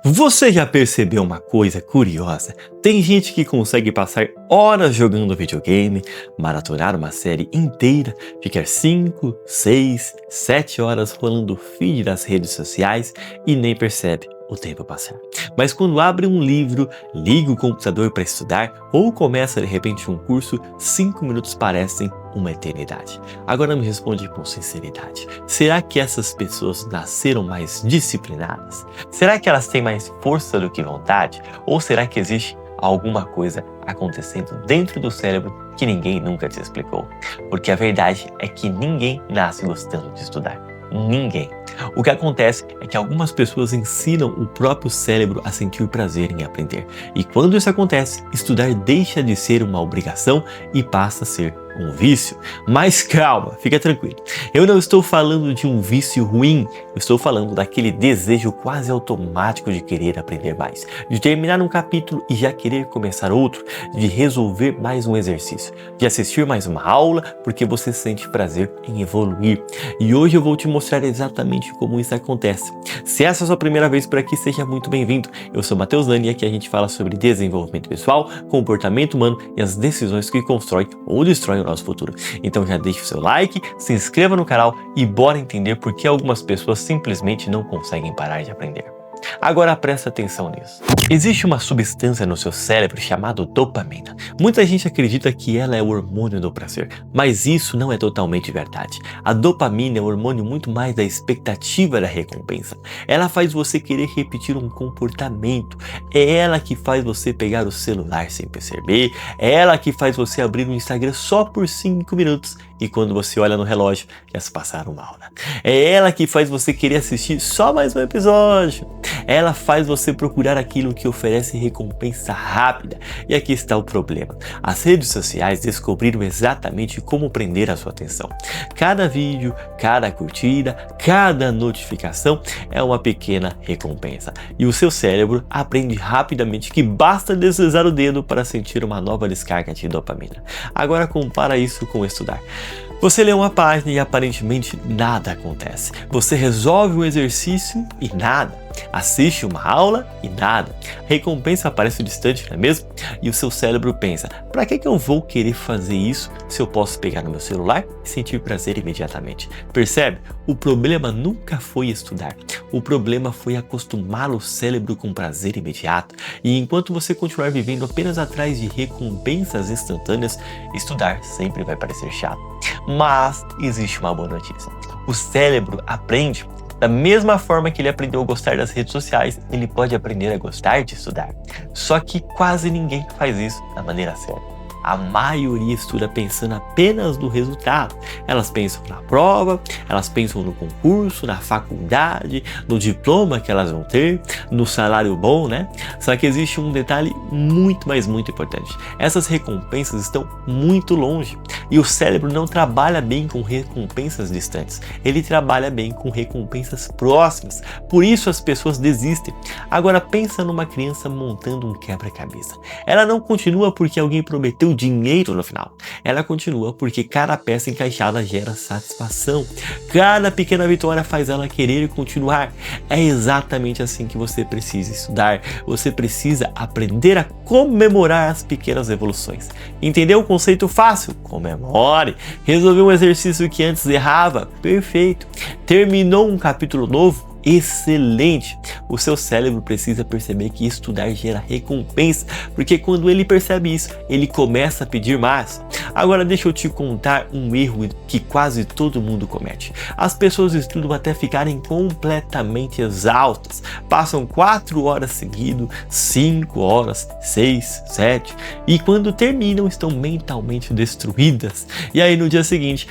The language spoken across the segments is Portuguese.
Você já percebeu uma coisa curiosa? Tem gente que consegue passar horas jogando videogame, maratonar uma série inteira, ficar 5, 6, 7 horas rolando o feed das redes sociais e nem percebe o tempo passar. Mas quando abre um livro, liga o computador para estudar ou começa de repente um curso, 5 minutos parecem uma eternidade. Agora me responde com sinceridade. Será que essas pessoas nasceram mais disciplinadas? Será que elas têm mais força do que vontade? Ou será que existe alguma coisa acontecendo dentro do cérebro que ninguém nunca te explicou? Porque a verdade é que ninguém nasce gostando de estudar. Ninguém. O que acontece é que algumas pessoas ensinam o próprio cérebro a sentir prazer em aprender. E quando isso acontece, estudar deixa de ser uma obrigação e passa a ser um vício. Mas calma, fica tranquilo. Eu não estou falando de um vício ruim, eu estou falando daquele desejo quase automático de querer aprender mais, de terminar um capítulo e já querer começar outro, de resolver mais um exercício, de assistir mais uma aula porque você sente prazer em evoluir. E hoje eu vou te mostrar exatamente como isso acontece. Se essa é a sua primeira vez por aqui, seja muito bem-vindo. Eu sou Matheus Nani e aqui a gente fala sobre desenvolvimento pessoal, comportamento humano e as decisões que constroem ou destroem o nosso futuro. Então já deixe o seu like, se inscreva no canal e bora entender por que algumas pessoas simplesmente não conseguem parar de aprender. Agora presta atenção nisso. Existe uma substância no seu cérebro chamada dopamina. Muita gente acredita que ela é o hormônio do prazer, mas isso não é totalmente verdade. A dopamina é um hormônio muito mais da expectativa da recompensa. Ela faz você querer repetir um comportamento. É ela que faz você pegar o celular sem perceber. É ela que faz você abrir o Instagram só por 5 minutos e quando você olha no relógio, já se passaram uma hora. É ela que faz você querer assistir só mais um episódio. Ela faz você procurar aquilo que oferece recompensa rápida. E aqui está o problema. As redes sociais descobriram exatamente como prender a sua atenção. Cada vídeo, cada curtida, cada notificação é uma pequena recompensa. E o seu cérebro aprende rapidamente que basta deslizar o dedo para sentir uma nova descarga de dopamina. Agora compara isso com estudar. Você lê uma página e aparentemente nada acontece. Você resolve um exercício e nada. Assiste uma aula e nada. A recompensa aparece distante, não é mesmo? E o seu cérebro pensa, para que eu vou querer fazer isso se eu posso pegar no meu celular e sentir prazer imediatamente? Percebe? O problema nunca foi estudar. O problema foi acostumar o cérebro com prazer imediato. E enquanto você continuar vivendo apenas atrás de recompensas instantâneas, estudar sempre vai parecer chato. Mas existe uma boa notícia. O cérebro aprende. Da mesma forma que ele aprendeu a gostar das redes sociais, ele pode aprender a gostar de estudar. Só que quase ninguém faz isso da maneira certa. A maioria estuda pensando apenas no resultado. Elas pensam na prova, elas pensam no concurso, na faculdade, no diploma que elas vão ter, no salário bom, né? Só que existe um detalhe muito importante. Essas recompensas estão muito longe e o cérebro não trabalha bem com recompensas distantes. Ele trabalha bem com recompensas próximas. Por isso as pessoas desistem. Agora pensa numa criança montando um quebra-cabeça. Ela não continua porque alguém prometeu dinheiro no final. Ela continua porque cada peça encaixada gera satisfação. Cada pequena vitória faz ela querer continuar. É exatamente assim que você precisa estudar. Você precisa aprender a comemorar as pequenas evoluções. Entendeu o conceito fácil? Comemore. Resolveu um exercício que antes errava? Perfeito. Terminou um capítulo novo? Excelente! O seu cérebro precisa perceber que estudar gera recompensa, porque quando ele percebe isso, ele começa a pedir mais. Agora deixa eu te contar um erro que quase todo mundo comete. As pessoas estudam até ficarem completamente exaustas. Passam 4 horas seguidas, 5 horas, 6, 7 e quando terminam estão mentalmente destruídas. E aí no dia seguinte,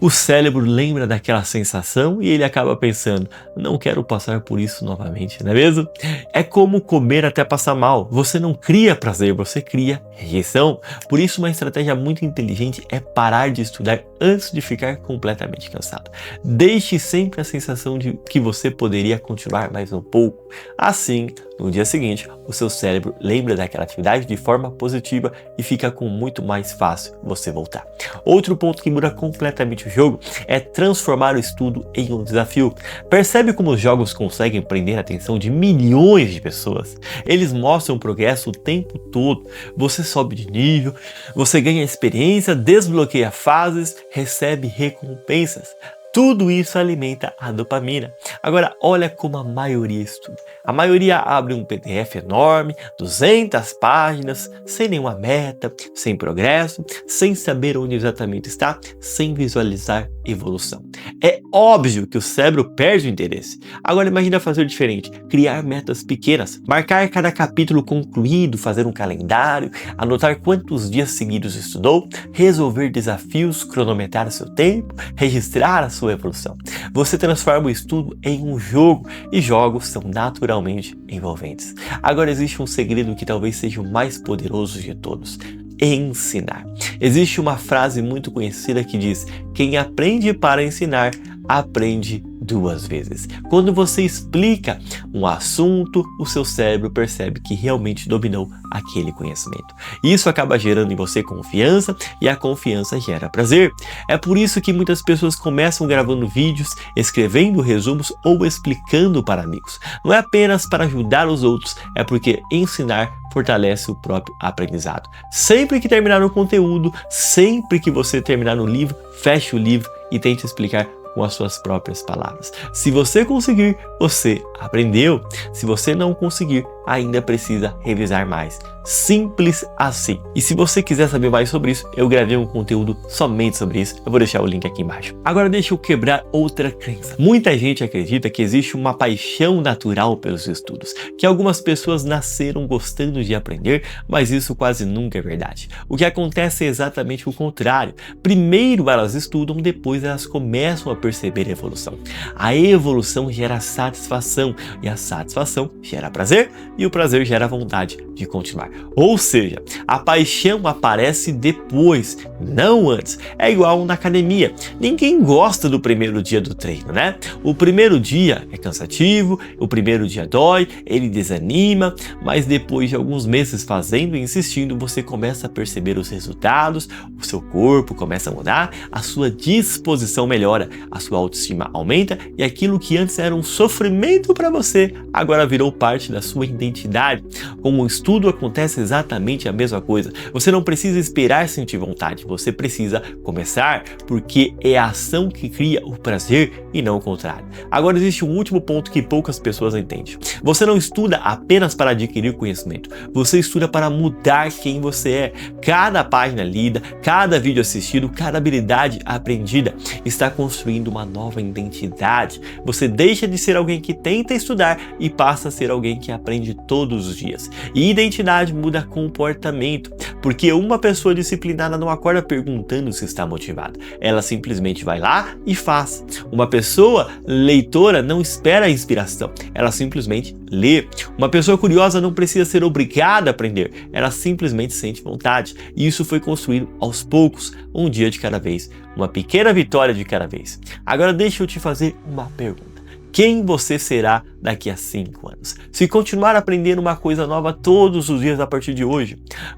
o cérebro lembra daquela sensação e ele acaba pensando, não quero passar por isso novamente, não é mesmo? É como comer até passar mal. Você não cria prazer, você cria rejeição. Por isso uma estratégia muito inteligente é parar de estudar antes de ficar completamente cansado. Deixe sempre a sensação de que você poderia continuar mais um pouco. Assim, no dia seguinte, o seu cérebro lembra daquela atividade de forma positiva e fica com muito mais fácil você voltar. Outro ponto que muda completamente o jogo é transformar o estudo em um desafio. Percebe como os jogos conseguem prender a atenção de milhões de pessoas? Eles mostram progresso o tempo todo. Você sobe de nível, você ganha experiência, desbloqueia fases, recebe recompensas. Tudo isso alimenta a dopamina. Agora, olha como a maioria estuda. A maioria abre um PDF enorme, 200 páginas, sem nenhuma meta, sem progresso, sem saber onde exatamente está, sem visualizar evolução. É óbvio que o cérebro perde o interesse. Agora, imagina fazer diferente. Criar metas pequenas, marcar cada capítulo concluído, fazer um calendário, anotar quantos dias seguidos estudou, resolver desafios, cronometrar seu tempo, registrar a sua evolução. Você transforma o estudo em um jogo e jogos são naturalmente envolventes. Agora existe um segredo que talvez seja o mais poderoso de todos: ensinar. Existe uma frase muito conhecida que diz: quem aprende para ensinar, aprende duas vezes. Quando você explica um assunto, o seu cérebro percebe que realmente dominou aquele conhecimento. Isso acaba gerando em você confiança e a confiança gera prazer. É por isso que muitas pessoas começam gravando vídeos, escrevendo resumos ou explicando para amigos. Não é apenas para ajudar os outros, é porque ensinar fortalece o próprio aprendizado. Sempre que terminar o conteúdo, sempre que você terminar o livro, feche o livro e tente explicar com as suas próprias palavras. Se você conseguir, você aprendeu. Se você não conseguir, ainda precisa revisar mais. Simples assim. E se você quiser saber mais sobre isso, eu gravei um conteúdo somente sobre isso. Eu vou deixar o link aqui embaixo. Agora deixa eu quebrar outra crença. Muita gente acredita que existe uma paixão natural pelos estudos, que algumas pessoas nasceram gostando de aprender, mas isso quase nunca é verdade. O que acontece é exatamente o contrário. Primeiro elas estudam, depois elas começam a perceber a evolução. A evolução gera satisfação e a satisfação gera prazer e o prazer gera vontade de continuar. Ou seja, a paixão aparece depois, não antes. É igual na academia. Ninguém gosta do primeiro dia do treino, né? O primeiro dia é cansativo, o primeiro dia dói, ele desanima, mas depois de alguns meses fazendo e insistindo, você começa a perceber os resultados, o seu corpo começa a mudar, a sua disposição melhora, a sua autoestima aumenta e aquilo que antes era um sofrimento para você, agora virou parte da sua identidade. Com o estudo acontece exatamente a mesma coisa. Você não precisa esperar sentir vontade, você precisa começar, porque é a ação que cria o prazer e não o contrário. Agora existe um último ponto que poucas pessoas entendem. Você não estuda apenas para adquirir conhecimento, você estuda para mudar quem você é. Cada página lida, cada vídeo assistido, cada habilidade aprendida está construindo uma nova identidade. Você deixa de ser alguém que tenta estudar e passa a ser alguém que aprende todos os dias. E identidade muda comportamento, porque uma pessoa disciplinada não acorda perguntando se está motivada, ela simplesmente vai lá e faz. Uma pessoa leitora não espera a inspiração, ela simplesmente lê. Uma pessoa curiosa não precisa ser obrigada a aprender, ela simplesmente sente vontade. E isso foi construído aos poucos, um dia de cada vez, uma pequena vitória de cada vez. Agora deixa eu te fazer uma pergunta. Quem você será daqui a 5 anos? Se continuar aprendendo uma coisa nova todos os dias a partir de hoje,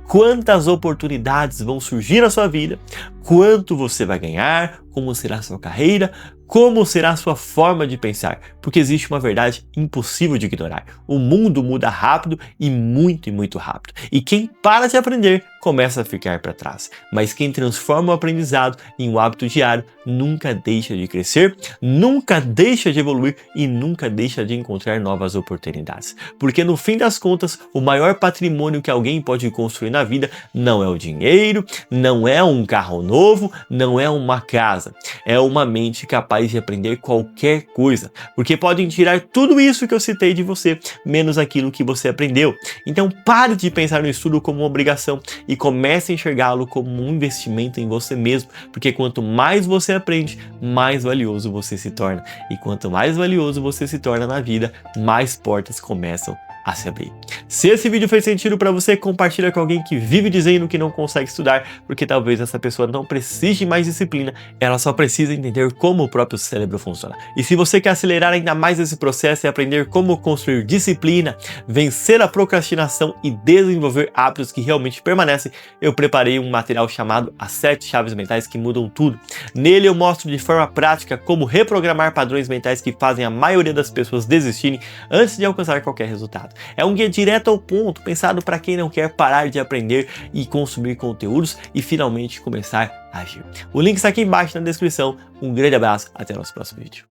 quantas oportunidades vão surgir na sua vida? Quanto você vai ganhar? Como será a sua carreira? Como será a sua forma de pensar? Porque existe uma verdade impossível de ignorar. O mundo muda rápido e muito rápido. E quem para de aprender começa a ficar para trás. Mas quem transforma o aprendizado em um hábito diário nunca deixa de crescer, nunca deixa de evoluir e nunca deixa de encontrar novas oportunidades. Porque no fim das contas, o maior patrimônio que alguém pode construir na vida não é o dinheiro, não é um carro novo, não é uma casa. É uma mente capaz de aprender qualquer coisa, porque podem tirar tudo isso que eu citei de você, menos aquilo que você aprendeu. Então pare de pensar no estudo como uma obrigação e comece a enxergá-lo como um investimento em você mesmo, porque quanto mais você aprende, mais valioso você se torna. E quanto mais valioso você se torna na vida, mais portas começam a se abrir. Se esse vídeo fez sentido para você, compartilha com alguém que vive dizendo que não consegue estudar, porque talvez essa pessoa não precise mais disciplina, ela só precisa entender como o próprio cérebro funciona. E se você quer acelerar ainda mais esse processo e aprender como construir disciplina, vencer a procrastinação e desenvolver hábitos que realmente permanecem, eu preparei um material chamado As 7 Chaves Mentais que Mudam Tudo. Nele eu mostro de forma prática como reprogramar padrões mentais que fazem a maioria das pessoas desistirem antes de alcançar qualquer resultado. É um guia direto ao ponto, pensado para quem não quer parar de aprender e consumir conteúdos e finalmente começar a agir. O link está aqui embaixo na descrição. Um grande abraço, até o nosso próximo vídeo.